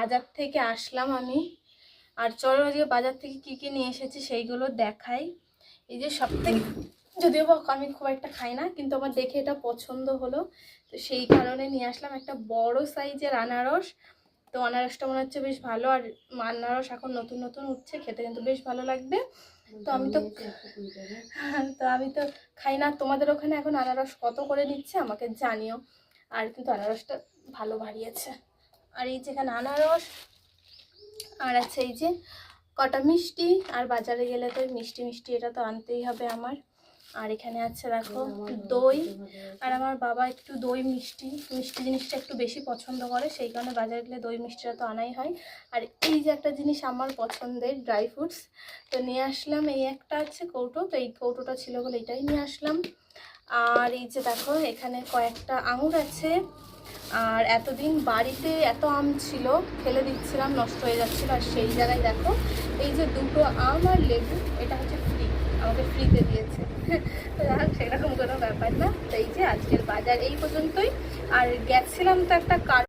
বাজার থেকে আসলাম আমি। আর চলো আজকে বাজার থেকে কি কি নিয়ে এসেছি সেইগুলো দেখাই। এই যে সবথেকে, যদিও বা আমি খুব একটা খাই না, কিন্তু আমার দেখে এটা পছন্দ হলো, তো সেই কারণে নিয়ে আসলাম একটা বড় সাইজের আনারস। তো আনারসটা মনে হচ্ছে বেশ ভালো, আর আনারস এখন নতুন নতুন উঠছে, খেতে কিন্তু বেশ ভালো লাগবে। তো আমি তো খাই না। তোমাদের ওখানে এখন আনারস কত করে নিচ্ছে আমাকে জানিও। আর কিন্তু আনারসটা ভালো ভারিয়েছে। আর এই যেখানে আনারস, আর আছে এই যে কটা মিষ্টি, আর বাজারে গেলে তো মিষ্টি মিষ্টি এটা তো আনতেই হবে আমার। আর এখানে আছে দেখো দই, আর আমার বাবা একটু দই মিষ্টি মিষ্টি জিনিসটা একটু বেশি পছন্দ করে, সেই কারণে বাজারে গেলে দই মিষ্টিটা তো আনাই হয়। আর এই যে একটা জিনিস আমার পছন্দের ড্রাই ফ্রুটস, তো নিয়ে আসলাম। এই একটা আছে কৌটো, তো এই কৌটোটা ছিল বলে এটাই নিয়ে আসলাম। আর এই যে দেখো এখানে কয়েকটা আঙুর আছে। আর এতদিন বাড়িতে এত আম ছিল, ফেলে দিচ্ছিলাম, নষ্ট হয়ে যাচ্ছিল, আর সেই জায়গায় দেখো এই যে দুটো আম আর লেবু, এটা হচ্ছে ফ্রি, আমাকে ফ্রিতে দিয়েছে। তো সেরকম কোনো ব্যাপার না। তো এই যে আজকের বাজার এই পর্যন্তই। আর গেছিলাম তো একটা